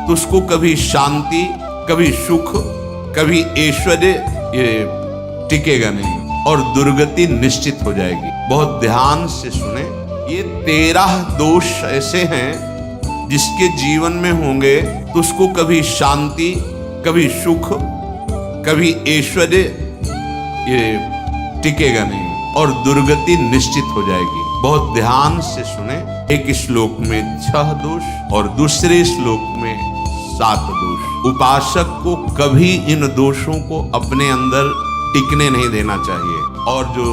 तो उसको कभी शांति, कभी सुख, कभी ऐश्वर्य ये टिकेगा नहीं और दुर्गति निश्चित हो जाएगी। बहुत ध्यान से सुने, ये 13 दोष ऐसे हैं जिसके जीवन में होंगे तो उसको कभी शांति, कभी सुख, कभी ऐश्वर्य ये टिकेगा नहीं और दुर्गति निश्चित हो जाएगी। बहुत ध्यान से सुने, एक श्लोक में 6 दोष और दूसरे श्लोक में 7 दोष। उपासक को कभी इन दोषों को अपने अंदर टिकने नहीं देना चाहिए और जो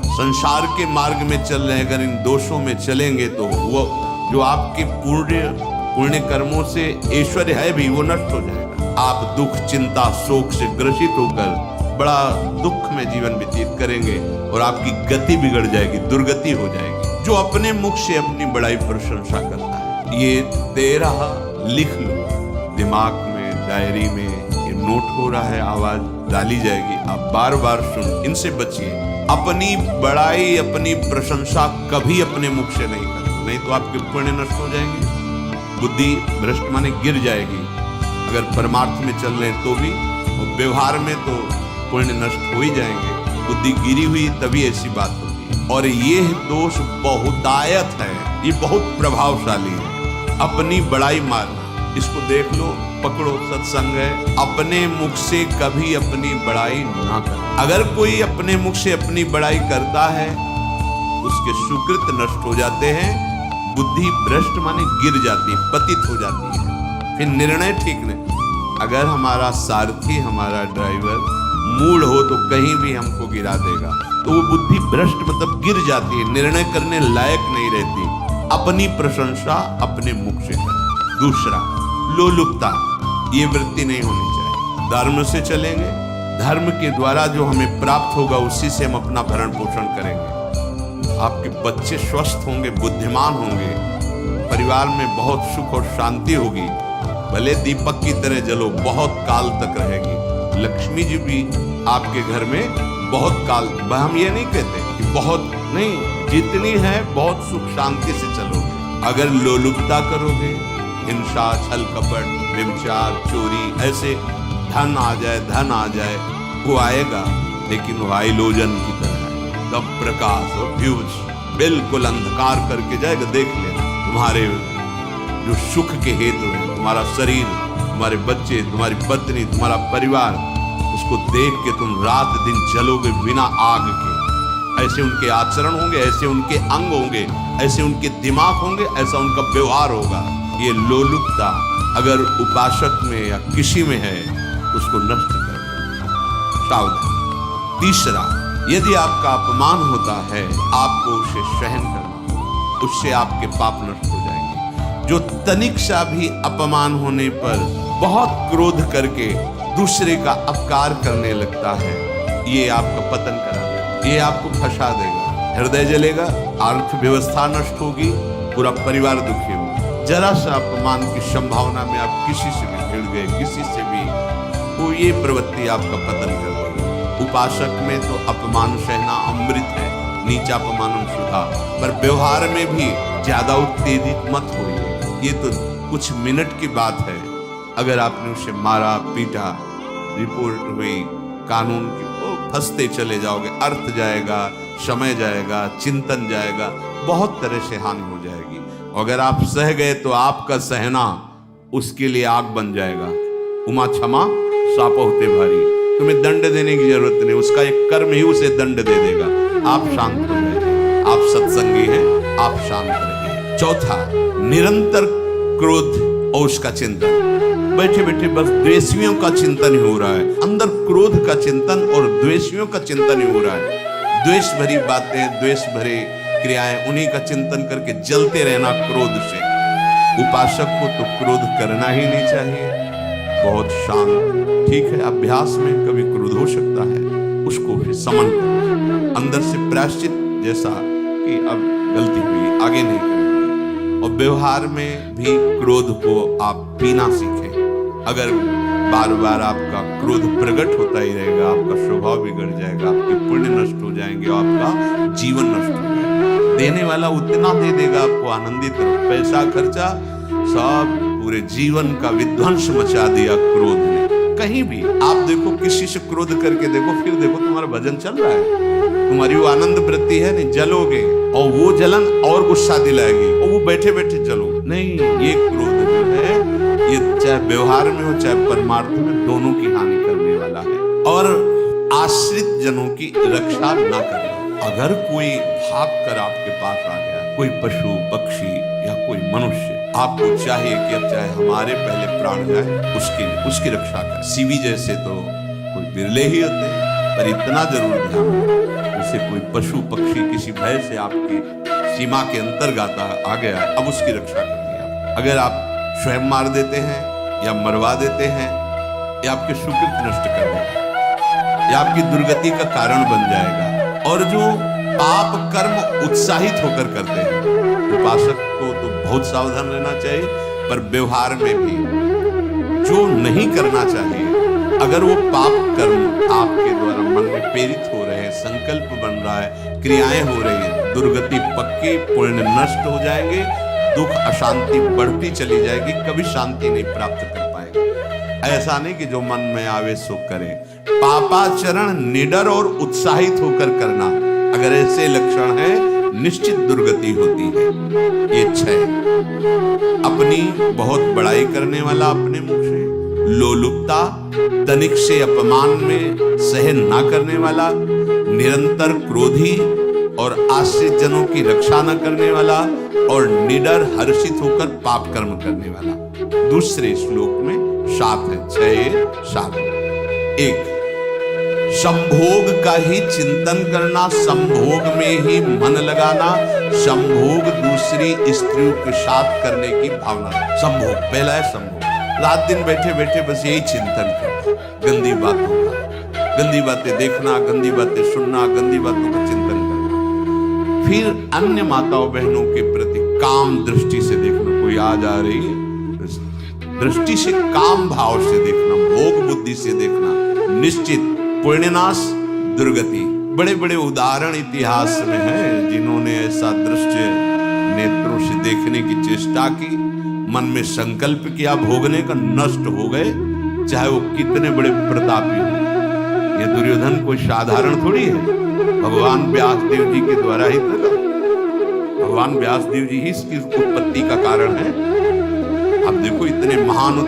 संसार के मार्ग में चल रहे हैं अगर इन दोषों में चलेंगे तो वो जो आपके पुण्य कर्मों से ऐश्वर्य है भी वो नष्ट हो जाएगा। आप दुख, चिंता, शोक से ग्रसित होकर बड़ा दुख में जीवन व्यतीत करेंगे और आपकी गति बिगड़ जाएगी, दुर्गति हो जाएगी। जो अपने मुख से अपनी बड़ाई प्रशंसा करता है, ये 13 लिख लो दिमाग में, डायरी में, ये नोट हो रहा है, आवाज डाली जाएगी, आप बार बार सुन, इनसे बचिए। अपनी बड़ाई, अपनी प्रशंसा कभी अपने मुख से नहीं करें, नहीं तो आपके पुण्य नष्ट हो जाएंगे, बुद्धि भ्रष्ट माने गिर जाएगी। अगर परमार्थ में चल रहे हैं तो भी और व्यवहार में तो पुण्य नष्ट हो ही जाएंगे। बुद्धि गिरी हुई तभी ऐसी बात होती है। और ये दोष बहुतायत है, ये बहुत प्रभावशाली है। अपनी बड़ाई मारना, इसको देख लो, पकड़ो, सत्संग है। अपने मुख से कभी अपनी बड़ाई ना कर। अगर कोई अपने मुख से अपनी बड़ाई करता है उसके सुकृत नष्ट हो जाते हैं, बुद्धि भ्रष्ट माने गिर जाती है, पतित हो जाती है, फिर निर्णय ठीक नहीं। अगर हमारा सारथी, हमारा ड्राइवर मूढ़ हो तो कहीं भी हमको गिरा देगा, तो वो बुद्धि भ्रष्ट मतलब गिर जाती है, निर्णय करने लायक नहीं रहती। अपनी प्रशंसा अपने मुख से करें। दूसरा, लोलुपता, ये वृत्ति नहीं होनी चाहिए। धर्म से चलेंगे, धर्म के द्वारा जो हमें प्राप्त होगा उसी से हम अपना भरण पोषण करेंगे। आपके बच्चे स्वस्थ होंगे, बुद्धिमान होंगे, परिवार में बहुत सुख और शांति होगी, भले दीपक की तरह जलो, बहुत काल तक रहेगी। लक्ष्मी जी भी आपके घर में बहुत काल, हम ये नहीं कहते कि बहुत नहीं, जितनी है बहुत सुख शांति से चलोगे। अगर लोलुपता करोगे, हिंसा, छल कपट, व्यभिचार, चोरी, ऐसे धन आ जाए, वो आएगा लेकिन वो हाइलोजन की तरह है, तब प्रकाश और फ्यूज बिल्कुल अंधकार करके जाएगा। देख लेना, तुम्हारे जो सुख के हेतु है, तुम्हारा शरीर, तुम्हारे बच्चे, तुम्हारी पत्नी, तुम्हारा परिवार, उसको देख के तुम रात दिन जलोगे बिना आग के। ऐसे उनके आचरण होंगे, ऐसे उनके अंग होंगे, ऐसे उनके दिमाग होंगे, ऐसा उनका व्यवहार होगा। ये लोलुपता अगर उपासक में या किसी में है उसको नष्ट कर देगा। सावधान। तीसरा, यदि आपका अपमान होता है, आपको उसे सहन करना, उससे आपके पाप नष्ट हो जाएंगे। जो तनिक सा भी अपमान होने पर बहुत क्रोध करके दूसरे का अपकार करने लगता है, ये आपका पतन करा देगा, ये आपको फंसा देगा, हृदय जलेगा, अर्थव्यवस्था नष्ट होगी, पूरा परिवार दुखी होगा। जरा सा अपमान की संभावना में आप किसी से भी भिड़ गए, किसी से भी, तो ये प्रवृत्ति आपका पतन कर देगी। उपासक में तो अपमान सहना अमृत है, नीचा अपमानम सुधा, पर व्यवहार में भी ज्यादा उत्तेजित मत होइए। ये तो कुछ मिनट की बात है, अगर आपने उसे मारा, पीटा, रिपोर्ट हुई कानून की, तो फंसते चले जाओगे, अर्थ जाएगा, समय जाएगा, चिंतन जाएगा, बहुत तरह से हानि हो जाएगी। अगर आप सह गए तो आपका सहना उसके लिए आग बन जाएगा। उमा क्षमा साप होते भारी, तुम्हें दंड देने की जरूरत नहीं, उसका एक कर्म ही उसे दंड दे देगा। आप शांत हो जाइए, आप सत्संगी हैं, आप शांत रहिए। चौथा, निरंतर क्रोध और उसका चिंतन। बैठे बैठे बस द्वेषियों का चिंतन ही हो रहा है, अंदर क्रोध का चिंतन और द्वेषियों का चिंतन ही हो रहा है। द्वेष भरी बातें, द्वेष भरे क्रियाएं, उन्हीं का चिंतन करके जलते रहना क्रोध से। उपासक को तो क्रोध करना ही नहीं चाहिए, बहुत शांत। ठीक है, अभ्यास में कभी क्रोध हो सकता है, उसको फिर समन करो, अंदर से प्रायश्चित जैसा कि अब गलती हुई, आगे नहीं करेंगे। और व्यवहार में भी क्रोध को आप पीना सीखें। अगर बार बार आपका क्रोध प्रकट होता ही रहेगा, आपका स्वभाव बिगड़ जाएगा, आपके पुण्य नष्ट हो जाएंगे और आपका जीवन नष्ट हो जाएगा। देने वाला उतना दे देगा, आपको आनंदित करो, पैसा खर्चा सब पूरे जीवन का विध्वंस मचा दिया क्रोध ने। कहीं भी आप देखो, किसी से क्रोध करके देखो, फिर देखो तुम्हारा भजन चल रहा है, तुम्हारी वो आनंद वृत्ति है नहीं, जलोगे और वो जलन और गुस्सा दिलाएगी और वो बैठे बैठे जलो नहीं। ये क्रोध जो है, ये चाहे व्यवहार में हो चाहे परमार्थ में, दोनों की हानि करने वाला है और आश्रित जनों की रक्षा ना करना। अगर कोई भाग कर आपके पास आ गया, कोई पशु पक्षी या कोई मनुष्य, आपको चाहिए कि अब चाहे हमारे पहले प्राण जाए उसकी रक्षा कर। सीवी जैसे तो कोई बिरले ही होते हैं, पर इतना जरूर ध्यान रखें, जैसे कोई पशु पक्षी किसी भय से आपकी सीमा के अंतर्गत आ गया है, अब उसकी रक्षा करनी है। अगर आप स्वयं मार देते हैं या मरवा देते हैं या आपके सुकृत नष्ट कर देगा या आपकी दुर्गति का कारण बन जाएगा। और जो पाप कर्म उत्साहित होकर करते हैं, उपासक को तो बहुत सावधान रहना चाहिए, पर व्यवहार में भी जो नहीं करना चाहिए, अगर वो पाप कर्म आपके द्वारा मन में प्रेरित हो रहे हैं, संकल्प बन रहा है, क्रियाएं हो रही हैं, दुर्गति पक्की, पुण्य नष्ट हो जाएंगे, दुख अशांति बढ़ती चली जाएगी, कभी शांति नहीं प्राप्त कर पाएगा। ऐसा नहीं कि जो मन में आवे सो करे। पापाचरण निडर और उत्साहित होकर करना, अगर ऐसे लक्षण है, निश्चित दुर्गति होती है। ये 6, अपनी बहुत बड़ाई करने वाला अपने मुख से, लोलुपता, तनिक से अपमान में सहन ना करने वाला, निरंतर क्रोधी और आश्रित जनों की रक्षा न करने वाला और निडर हर्षित होकर पाप कर्म करने वाला। दूसरे श्लोक में 7 है, 6 7। 1, संभोग का ही चिंतन करना, संभोग में ही मन लगाना, संभोग दूसरी स्त्रियों के साथ करने की भावना। संभोग पहला है, संभोग रात दिन बैठे बैठे बस यही चिंतन करना, गंदी बातों का, गंदी बातें देखना, गंदी बातें सुनना, गंदी बातों का चिंतन करना। फिर अन्य माताओं बहनों के प्रति काम दृष्टि से देखना, कोई आ जा रही है दृष्टि से, काम भाव से देखना, भोग बुद्धि से देखना, निश्चित पुण्यनाश दुर्गति। बड़े बड़े उदाहरण इतिहास में हैं जिन्होंने ऐसा दृश्य नेत्रों से देखने की चेष्टा की, मन में संकल्प किया, भोगने का, नष्ट हो गए, चाहे वो कितने बड़े प्रतापी हो। ये दुर्योधन कोई साधारण थोड़ी है, भगवान व्यासदेव जी के द्वारा ही था। भगवान व्यासदेव जी ही इसकी उत्पत्ति का कारण है। अब देखो, इतने महान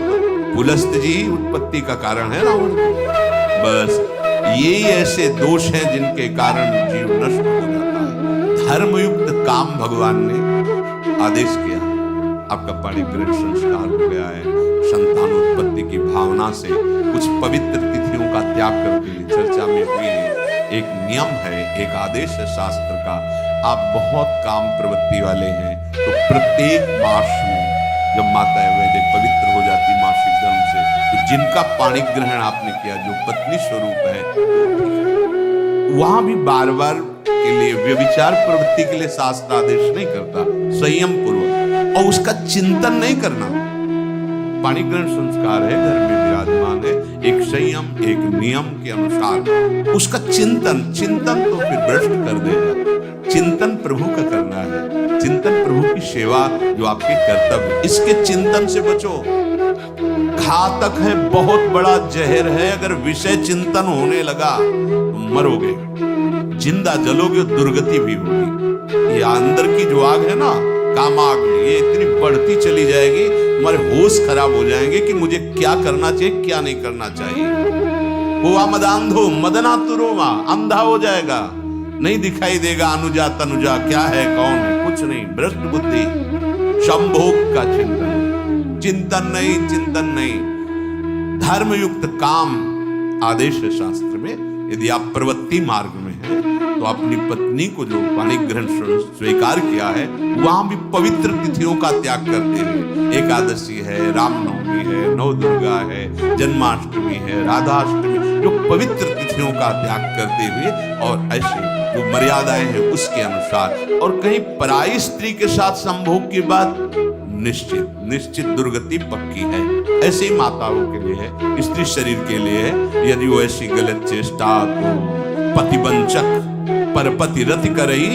पुलस्त जी उत्पत्ति का कारण है रावण की। बस यही ऐसे दोष हैं जिनके कारण जीव नष्ट हो जाता है। धर्मयुक्त काम भगवान ने आदेश किया, आपका पाणिग्रहण संस्कार हो गया है, संतानोत्पत्ति की भावना से कुछ पवित्र तिथियों का त्याग करके चर्चा में हुई है। एक नियम है, एक आदेश है शास्त्र का। आप बहुत काम प्रवृत्ति वाले हैं तो प्रत्येक मास में जब माता वैदिक पवित्र हो जाती मासिक धर्म से, तो जिनका पाणिग्रहण आपने किया, जो पत्नी स्वरूप है, वहां भी बार बार के लिए व्यभिचार प्रवृत्ति के लिए शास्त्र आदेश नहीं करता, संयम पूर्वक, और उसका चिंतन नहीं करना। पाणिग्रहण संस्कार है, घर में विराजमान है, एक संयम एक नियम के अनुसार उसका चिंतन तो फिर भ्रष्ट कर देगा। चिंतन प्रभु का करना है, चिंतन प्रभु की सेवा जो आपके कर्तव्य, इसके चिंतन से बचो। घातक है, बहुत बड़ा जहर है, अगर विषय चिंतन होने लगा तो मरोगे, जिंदा जलोगे, दुर्गति भी होगी। ये अंदर की जो आग है ना, कामाग, ये इतनी बढ़ती चली जाएगी, हमारे होश खराब हो जाएंगे कि मुझे क्या करना चाहिए क्या नहीं करना चाहिए। हुआ मदांधो मदना तुरुमा, अंधा हो जाएगा, नहीं दिखाई देगा अनुजा तनुजा क्या है कौन है, कुछ नहीं, भ्रष्ट बुद्धि। संभोग का चिंतन नहीं। धर्मयुक्त काम आदेश है शास्त्र में। यदि आप प्रवृत्ति मार्ग में हैं तो अपनी पत्नी को जो पाणिग्रहण स्वीकार किया है, वहां भी पवित्र तिथियों का त्याग करते हुए, एकादशी है, रामनवमी है, नवदुर्गा है, जन्माष्टमी है, राधाष्टमी, जो पवित्र तिथियों का त्याग करते हुए और ऐसे जो मर्यादाएं हैं उसके अनुसार, और कहीं पराई स्त्री के साथ संभोग के बाद निश्चित दुर्गति पक्की है। ऐसी माताओं के लिए है, स्त्री शरीर के लिए है। यदि वो ऐसी गलत चेष्टा तो पतिवंचक परपति रति करई,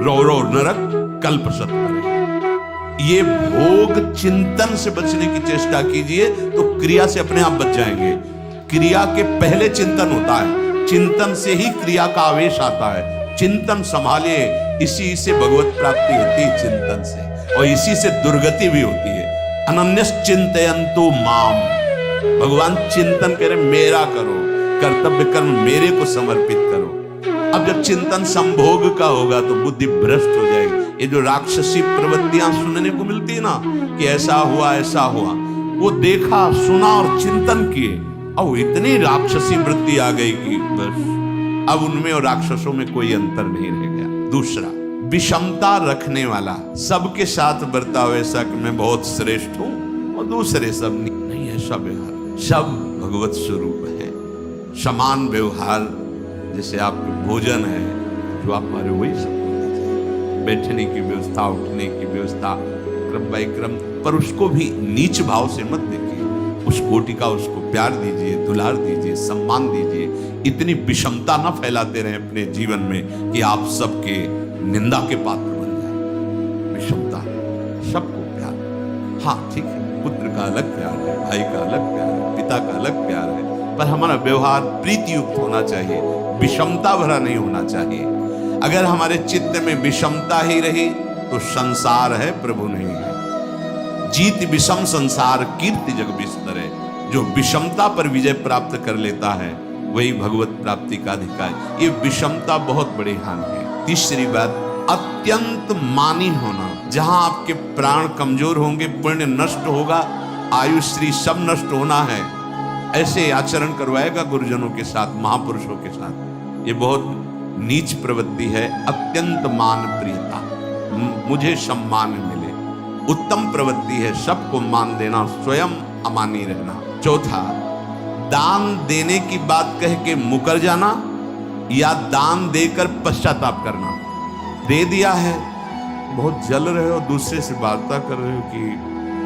रो नरक कल्प सत करे। ये भोग चिंतन से बचने की चेष्टा कीजिए तो क्रिया से अपने आप बच जाएंगे। क्रिया के पहले चिंतन होता है, चिंतन से ही क्रिया का आवेश आता है। चिंतन संभालिए, इसी से भगवत प्राप्ति होती है, चिंतन से, और इसी से दुर्गति भी होती है। अनन्यस चिंतयन्तु माम, भगवान चिंतन करे मेरा करो, कर्तव्य कर्म मेरे को समर्पित करो। अब जब चिंतन संभोग का होगा तो बुद्धि भ्रष्ट हो जाएगी। ये जो राक्षसी प्रवृत्तियां सुनने को मिलती है ना कि ऐसा हुआ ऐसा हुआ, वो देखा सुना और चिंतन किए, अब इतनी राक्षसी वृत्ति आ गई कि बस अब उनमें और राक्षसों में कोई अंतर नहीं रह गया। दूसरा, विषमता रखने वाला, सबके साथ बर्ताव ऐसा कि मैं बहुत श्रेष्ठ हूं और दूसरे सब नहीं, ऐसा व्यवहार। सब भगवत स्वरूप है, समान व्यवहार। जैसे आपके भोजन है जो आप हमारे, वही सब होना चाहिए। बैठने की व्यवस्था, उठने की व्यवस्था, क्रम बाय क्रम, पर उसको भी नीच भाव से मत देखिए। उस कोटि का उसको प्यार दीजिए, दुलार दीजिए, सम्मान दीजिए। इतनी विषमता न फैलाते रहे अपने जीवन में कि आप सबके निंदा के पात्र बन जाए। विषमता, सबको प्यार, हाँ ठीक है, पुत्र का अलग प्यार है, भाई का अलग प्यार है, पिता का अलग प्यार है, पर हमारा व्यवहार प्रीति युक्त होना चाहिए, विषमता भरा नहीं होना चाहिए। अगर हमारे चित्त में विषमता ही रही तो संसार है, प्रभु नहीं है। जीत विषम संसार कीर्ति जग बिस्तरे, जो विषमता पर विजय प्राप्त कर लेता है वही भगवत प्राप्ति का अधिकारी। ये विषमता बहुत बड़ी हानि है। तीसरी बात, अत्यंत मानी होना। जहां आपके प्राण कमजोर होंगे, पुण्य नष्ट होगा, आयुश्री सब नष्ट होना है, ऐसे आचरण करवाएगा गुरुजनों के साथ, महापुरुषों के साथ। ये बहुत नीच प्रवृत्ति है। अत्यंत मान प्रियता, मुझे सम्मान मिले, उत्तम प्रवृत्ति है। सबको मान देना, स्वयं अमानी रहना। चौथा, दान देने की बात कह के मुकर जाना या दान देकर पश्चाताप करना। दे दिया है, बहुत जल रहे हो, दूसरे से वार्ता कर रहे हो कि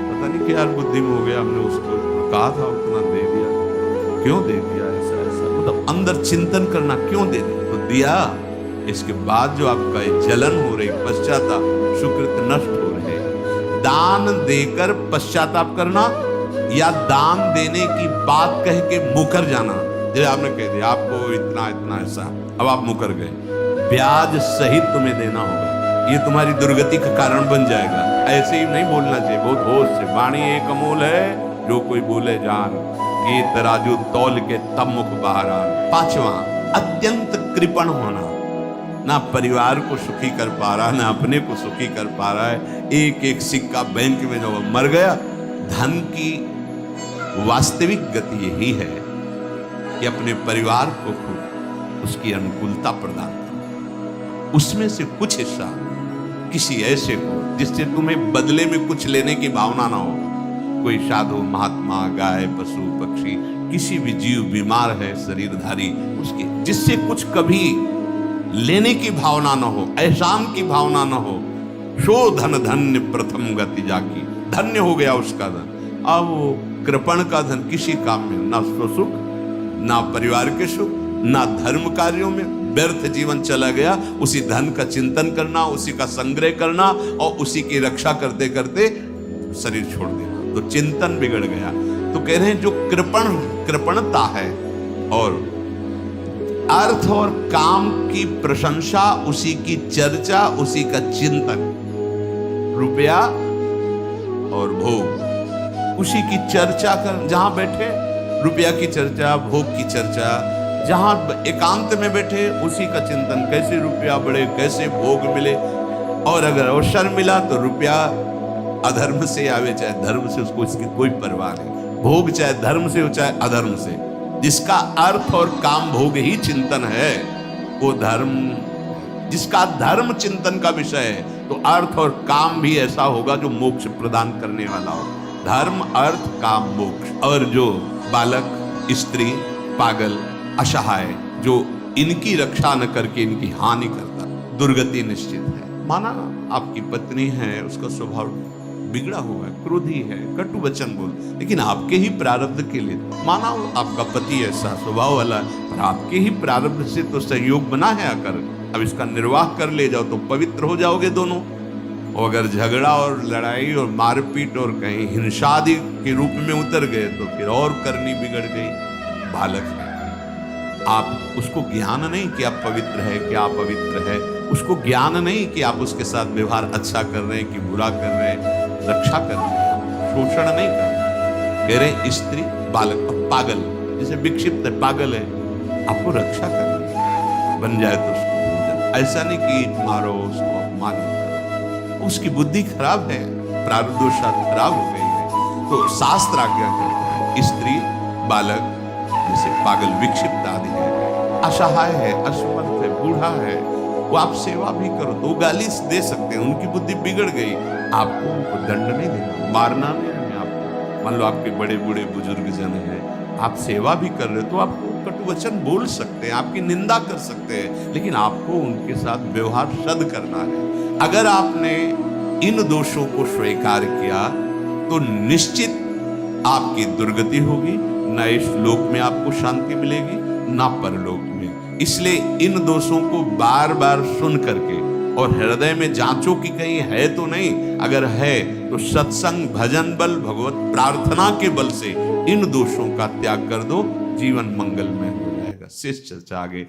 पता नहीं क्या बुद्धि में हो गया, हमने उसको कहा था उतना दे दिया, क्यों दे दिया, ऐसा ऐसा, मतलब अंदर चिंतन करना, क्यों दे दिया, तो दिया। इसके बाद जो आपका जलन हो रही, पश्चाताप, सुकृत नष्ट हो रहे। दान देकर पश्चाताप करना या दान देने की बात कह के मुकर जाना। जैसे आपने कह दिया आपको इतना इतना ऐसा, अब आप मुकर गए, ब्याज सहित तुम्हें देना होगा, ये तुम्हारी दुर्गति का कारण बन जाएगा। ऐसे ही नहीं बोलना चाहिए, बहुत होश से। वाणी एक अमूल है, जो कोई बोले जान, ये तराजू तौल के तब मुख बाहर आन। पांचवा, अत्यंत कृपण होना। ना परिवार को सुखी कर पा रहा, ना अपने को सुखी कर पा रहा है। एक एक सिक्का बैंक में जो मर गया। धन की वास्तविक गति यही है कि अपने परिवार को खूब उसकी अनुकूलता प्रदान करो, उसमें से कुछ हिस्सा किसी ऐसे को जिससे तुम्हें बदले में कुछ लेने की भावना ना हो। कोई साधु महात्मा, गाय, पशु, पक्षी, किसी भी जीव बीमार है, शरीरधारी, उसके जिससे कुछ कभी लेने की भावना न हो, एहसान की भावना न हो। शो धन धन्य प्रथम गति जाकी, धन्य हो गया उसका धन। अब वो कृपण का धन किसी काम में ना सुख, ना परिवार के सुख, ना धर्म कार्यों में, व्यर्थ जीवन चला गया। उसी धन का चिंतन करना, उसी का संग्रह करना और उसी की रक्षा करते करते शरीर छोड़ देना, तो चिंतन बिगड़ गया। तो कह रहे हैं जो कृपणता है और अर्थ और काम की प्रशंसा, उसी की चर्चा, उसी का चिंतन, रुपया और भोग, उसी की चर्चा कर। जहां बैठे रुपया की चर्चा, भोग की चर्चा, जहां एकांत में बैठे उसी का चिंतन, कैसे रुपया बढ़े, कैसे भोग मिले। और अगर अवसर मिला तो रुपया अधर्म से आवे चाहे धर्म से, उसको इसकी कोई परवाह नहीं। भोग चाहे धर्म से हो चाहे अधर्म से, जिसका अर्थ और काम भोग ही चिंतन है वो धर्म, जिसका धर्म चिंतन का विषय है तो अर्थ और काम भी ऐसा होगा जो मोक्ष प्रदान करने वाला हो। धर्म, अर्थ, काम, मोक्ष। और जो बालक, स्त्री, पागल, असहाय, जो इनकी रक्षा न करके इनकी हानि करता, दुर्गति निश्चित है। माना आपकी पत्नी है, उसका स्वभाव बिगड़ा हुआ है, क्रोधी है, कटु वचन बोल, लेकिन आपके ही प्रारब्ध के लिए। माना आपका पति ऐसा स्वभाव वाला है, पर आपके ही प्रारब्ध से तो सहयोग बना है आकर, अब इसका निर्वाह कर ले जाओ तो पवित्र हो जाओगे दोनों। और अगर झगड़ा और लड़ाई और मारपीट और कहीं हिंसादि के रूप में उतर गए तो फिर और करनी बिगड़ गई। बालक है, आप उसको ज्ञान नहीं कि आप पवित्र है, कि आप पवित्र है, उसको ज्ञान नहीं कि आप उसके साथ व्यवहार अच्छा कर रहे हैं कि बुरा कर रहे हैं, रक्षा कर रहे हैं, शोषण नहीं कर रहे। कह रहे स्त्री बालक, पागल, जैसे विक्षिप्त है, पागल है, आपको रक्षा करनी है, बन जाए तो उसको भोजन। ऐसा नहीं कि मारो उसको, अपमानित करो, उसकी बुद्धि खराब है, प्रारब्धवशात खराब हो गई है। तो शास्त्र आज्ञा करता है स्त्री बालक जैसे पागल विक्षिप्त आदि है, असहाय है, असमर्थ है, बूढ़ा है, वो आप सेवा भी करो तो गाली दे सकते हैं, उनकी बुद्धि बिगड़ गई, आपको उनको दंड नहीं देना, मारना नहीं है आपको। मान लो आपके बड़े बूढ़े बुजुर्ग जन हैं, आप सेवा भी कर रहे हो तो आपको कटु वचन बोल सकते हैं, आपकी निंदा कर सकते हैं, लेकिन आपको उनके साथ व्यवहार सद करना है। अगर आपने इन दोषों को स्वीकार किया तो निश्चित आपकी दुर्गति होगी, ना इस लोक में आपको शांति मिलेगी ना परलोक में। इसलिए इन दोषों को बार बार सुन करके और हृदय में जांचो कि कहीं है तो नहीं, अगर है तो सत्संग भजन बल भगवत प्रार्थना के बल से इन दोषों का त्याग कर दो, जीवन मंगलमय हो जाएगा। शेष चर्चा आगे।